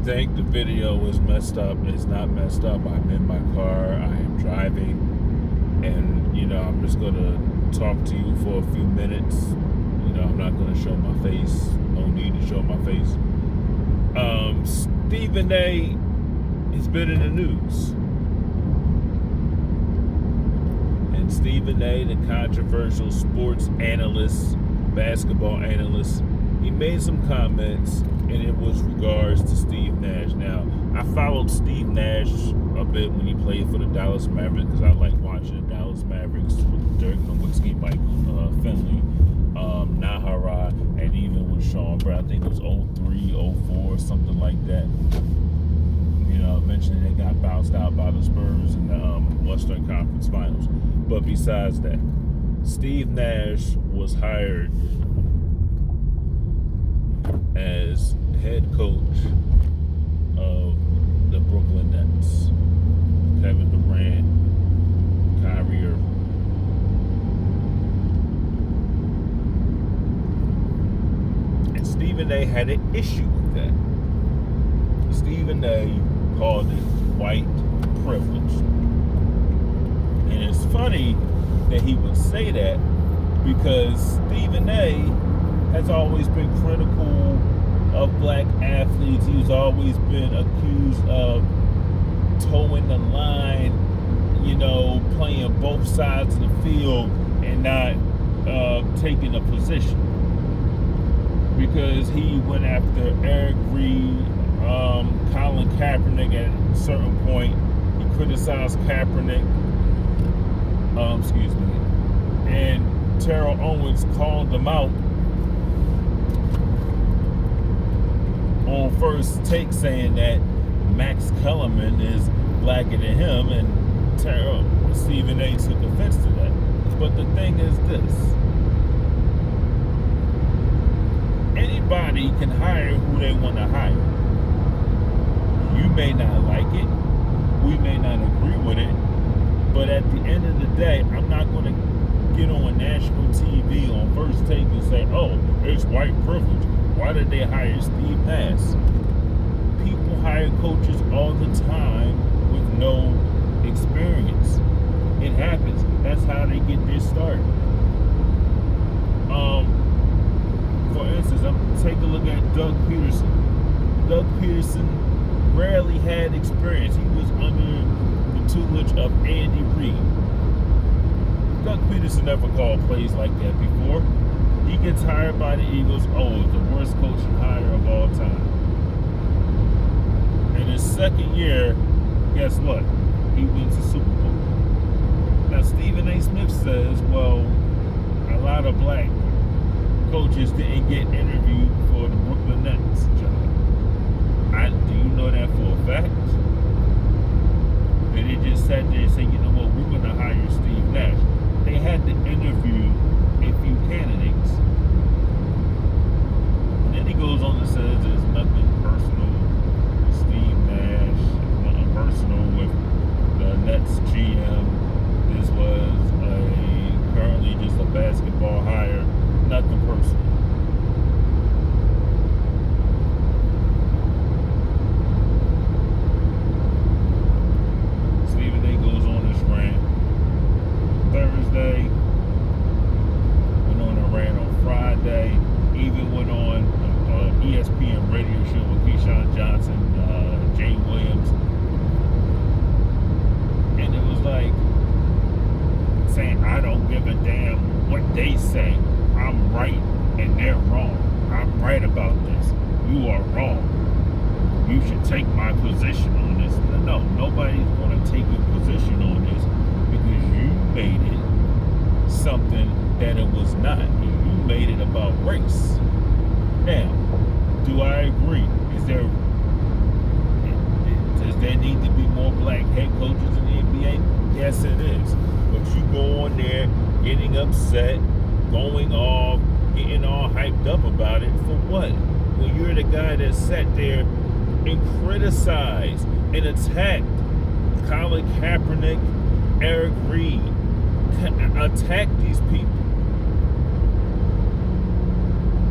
think the video is messed up. It's not messed up. I'm in my car. I am driving. And, I'm just going to talk to you for a few minutes. I'm not going to show my face. No need to show my face. Stephen A. has been in the news. And Stephen A., the controversial sports analyst, basketball analyst, he made some comments, and it was regards to Steve Nash. Now, I followed Steve Nash a bit when he played for the Dallas Mavericks because I like watching the Dallas Mavericks with Dirk Nowitzki, Michael Finley, Nahara, and even with Sean Brown. I think it was 03, 04, something like that. Eventually they got bounced out by the Spurs in the Western Conference Finals. But besides that, Steve Nash was hired as head coach of the Brooklyn Nets. Kevin Durant, Kyrie Irving. And Stephen A. had an issue with that. Stephen A. called it white privilege. And it's funny that he would say that because Stephen A. has always been critical of black athletes. He's always been accused of towing the line, playing both sides of the field and not taking a position. Because he went after Eric Reed, Colin Kaepernick at a certain point. He criticized Kaepernick, and Terrell Owens called him out on First Take, saying that Max Kellerman is blacker than him, and Stephen A. took offense to that. But the thing is this: anybody can hire who they want to hire. You may not like it, we may not agree with it, but at the end of the day, I'm not going to get on national TV on First Take and say, oh, it's white privilege. Why did they hire Steve Nash? People hire coaches all the time with no experience. It happens. That's how they get their start. For instance, take a look at Doug Peterson. Doug Peterson rarely had experience. He was under the tutelage of Andy Reid. Doug Peterson never called plays like that before. He gets hired by the Eagles. Oh, the worst coaching hire of all time. In his second year, guess what? He wins the Super Bowl. Now, Stephen A. Smith says, well, a lot of black coaches didn't get interviewed for the Brooklyn Nets job. Do you know that for a fact? They just sat there and said, we're going to hire Steve Nash. They had to interview a few candidates. And then he goes on and says there's nothing personal with Steve Nash, nothing personal with the Nets GM. This was currently just a basketball hire, nothing personal. Thursday, went on a rant on Friday, even went on ESPN radio show with Keyshawn Johnson, Jay Williams, and it was like saying, I don't give a damn what they say, I'm right and they're wrong, I'm right about this, you are wrong, you should take my position on this. No, nobody's going to take your position on this because you made it something that it was not. You made it about race. Now, do I agree? Does there need to be more black head coaches in the NBA? Yes, it is. But you go on there getting upset, going off, getting all hyped up about it for what? When you're the guy that sat there and criticized and attacked Colin Kaepernick, Eric Reed, attack these people.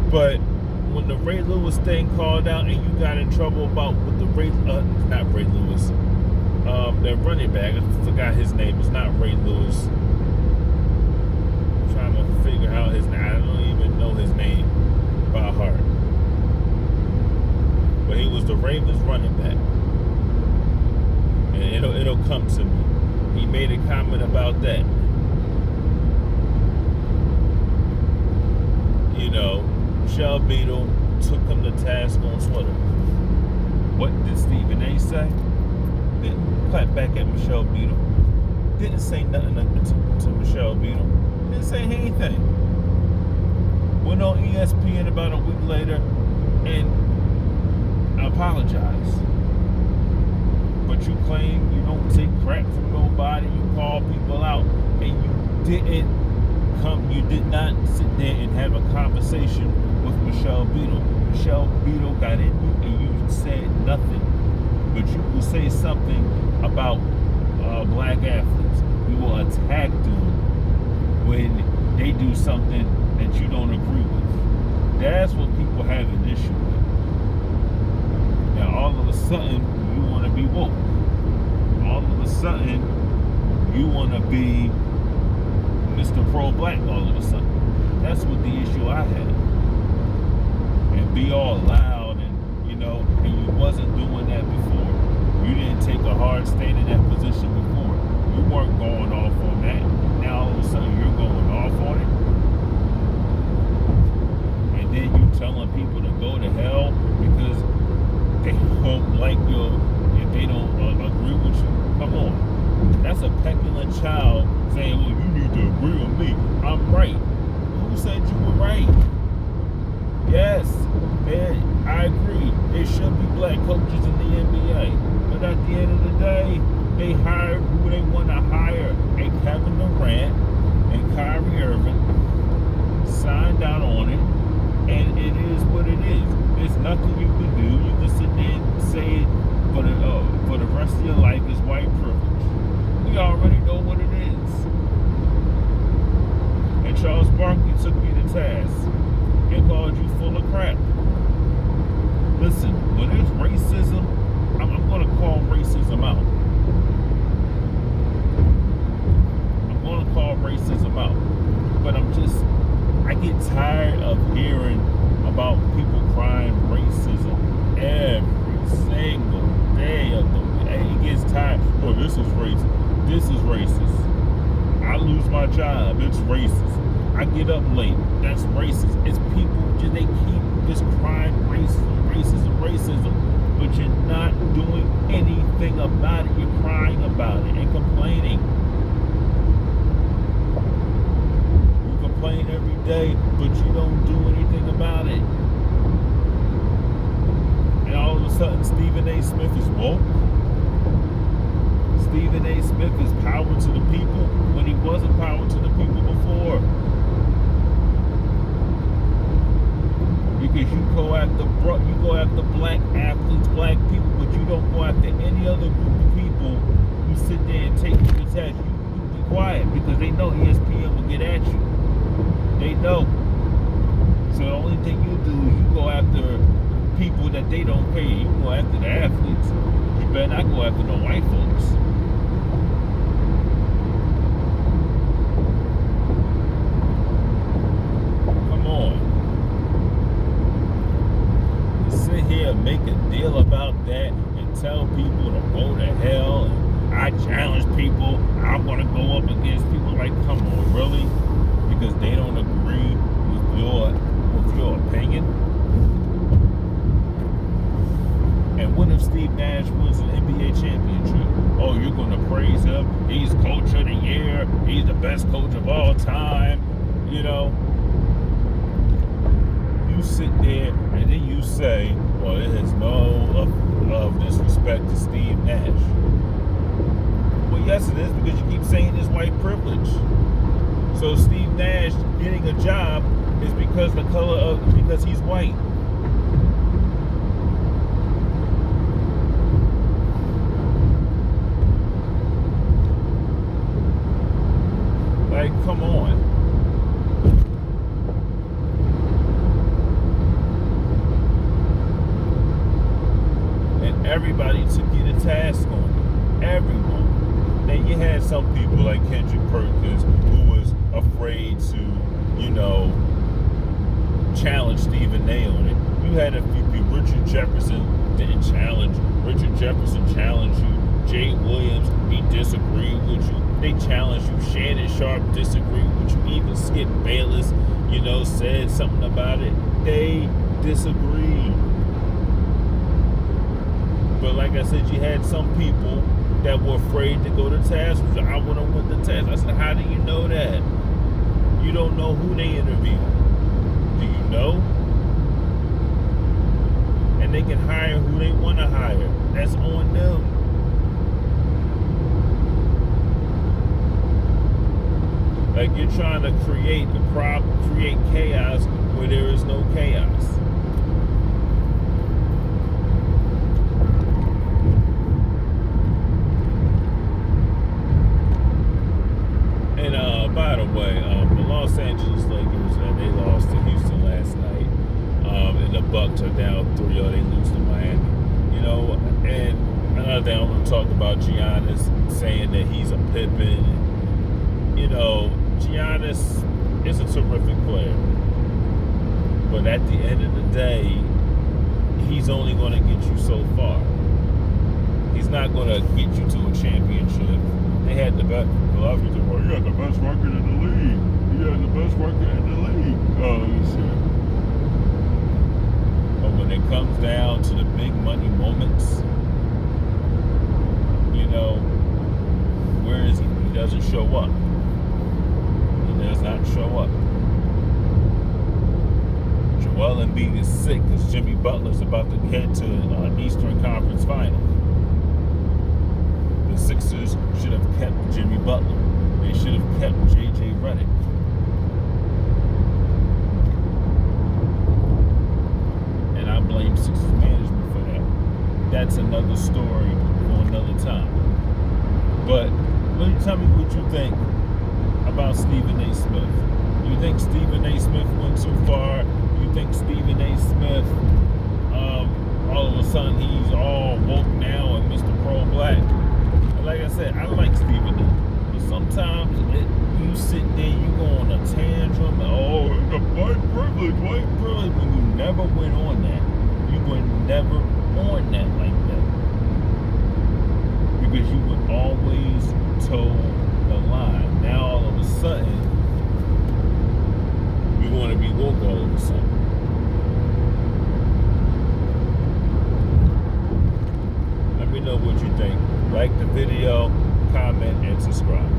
But when the Ray Lewis thing called out and you got in trouble about with the not Ray Lewis, that running back, I forgot his name. It's not Ray Lewis. I'm trying to figure out his name. I don't even know his name by heart. But he was the Ravens running back. And it'll come to me. He made a comment about that. You know, Michelle Beadle took him to task on Twitter. What did Stephen A say? Didn't clap back at Michelle Beadle. Didn't say nothing to Michelle Beadle. Didn't say anything. Went on ESPN about a week later and apologized. But you claim you don't take crap from nobody. You call people out, and you did not sit there and have a conversation with Michelle Beadle. Michelle Beadle got in you, and you said nothing. But you will say something about black athletes. You will attack them when they do something that you don't agree with. That's what people have an issue with. Now all of a sudden you want to be woke. All of a sudden you want to be Mr. Pro-Black all of a sudden. That's what the issue I had. And be all loud and, and you wasn't doing that before. You didn't take a hard stand in that position before. You weren't going off on that. Now all of a sudden you're going off on it. And then you telling people to go to hell because they don't like if they don't agree with you. Come on. That's a petulant child saying, well, you need to agree with me. I'm right. Who said you were right? Yes, I agree. There should be black coaches in the NBA. But at the end of the day, they hired who they want to hire. And Kevin Durant and Kyrie Irving signed out on it. And it is what it is. There's nothing you can do. You can sit there and say it for the rest of your life is white privilege. We already know what it is. And Charles Barkley took you to task. He called you full of crap. Listen, when there's racism, I'm going to call racism out. I'm going to call racism out. But I get tired of hearing about people crying racism every single day of the week. It gets tired. Oh, this is racist. This is racist. I lose my job. It's racist. I get up late. That's racist. It's people, they keep just crying racism. But you're not doing anything about it. You're crying about it and complaining. You complain every day, but you don't do anything about it. And all of a sudden, Stephen A. Smith is woke. Stephen A. Smith is power to the people when he wasn't power to the people before. Because you go after black athletes, black people, but you don't go after any other group of people who sit there and take you to task. You be quiet because they know ESPN will get at you. They know. So the only thing you do is you go after people that they don't pay. You go after the athletes. You better not go after no white folks. Come on. You sit here and make a deal about that and tell people to go to hell. And I challenge people. I'm going to go up against people like, come on, really? Because they don't agree with your opinion. And what if Steve Nash wins an NBA championship? Oh, you're going to praise him. He's coach of the year. He's the best coach of all time. You sit there and then you say, well, it has no of disrespect to Steve Nash. Well, yes, it is, because you keep saying it's white privilege. So Steve Nash getting a job is because because he's white. Like, come on. Everybody took you to task on it. Everyone. Then you had some people like Kendrick Perkins who was afraid to, challenge Stephen A on it. You had a few people. Richard Jefferson didn't challenge. Richard Jefferson challenged you. Jay Williams, he disagreed with you. They challenged you. Shannon Sharp disagreed with you. Even Skip Bayless, said something about it. They disagreed. But like I said, you had some people that were afraid to go to task. I want to win the task. I said, how do you know that? You don't know who they interviewed. Do you know? And they can hire who they want to hire. That's on them. Like you're trying to create create chaos where there is no chaos. And by the way, the Los Angeles Lakers, they lost to Houston last night. And the Bucks are down 3-0. They lose to Miami. And another thing I want to talk about Giannis saying that he's a Pippen. Giannis is a terrific player. But at the end of the day, he's only going to get you so far. He's not going to get you to a championship. They had the best. A lot of people say, well, you got the best record in the league. You got the best record in the league. Oh, shit. But when it comes down to the big money moments, where is he? He doesn't show up. He does not show up. Joel Embiid is sick because Jimmy Butler's about to head to an Eastern Conference Final. The Sixers should have kept Jimmy Butler. They should have kept J.J. Redick. And I blame Sixers management for that. That's another story for another time. But really tell me what you think about Stephen A. Smith. You think Stephen A. Smith went too far? You think Stephen A. Smith, all of a sudden he's all woke now and Mr. Pro-Black? Like I said, I like Stephen A. But sometimes you sit there, you go on a tantrum, and, it's a white privilege, when you never went on that. You were never on that like that. Because you would always toe the line. Now all of a sudden, you want to be woke all of a sudden. Let me know what you think. Like the video, comment, and subscribe.